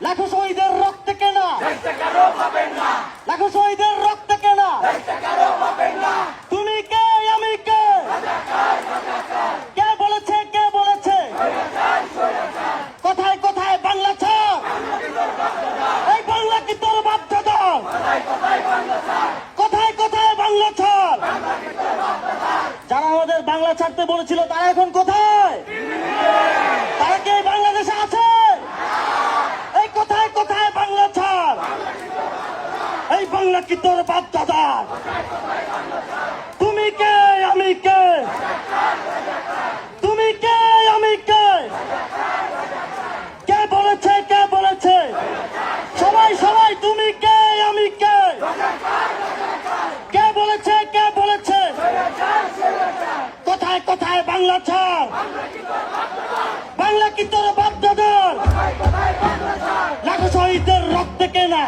লাখো শহীদের রক্তে কেনা লাখো শহীদের রক্তে কেনা তুমি কে আমি কে কে বলেছে কোথায় কোথায় বাংলা ছাড় এই বাংলা কি তোর বাধ্যতা কোথায় কোথায় বাংলা ছাড় যারা আমাদের বাংলা ছাড়তে বলেছিল তারা এখন কোথায় তারা কি এই বাংলাদেশে আছে এই কোথায় কোথায় বাংলা ছাড় এই বাংলা কি তোর বাধ্যতা তুমি কে আমি কে তুমি কে আমি কে কে বলেছে সবাই সবাই তুমি কে আমি কে কে বলেছে কোথায় কোথায় বাংলা ছাড় বাংলা কি তোর বাধ্যতা লাখো শহীদের রক্তে কেনা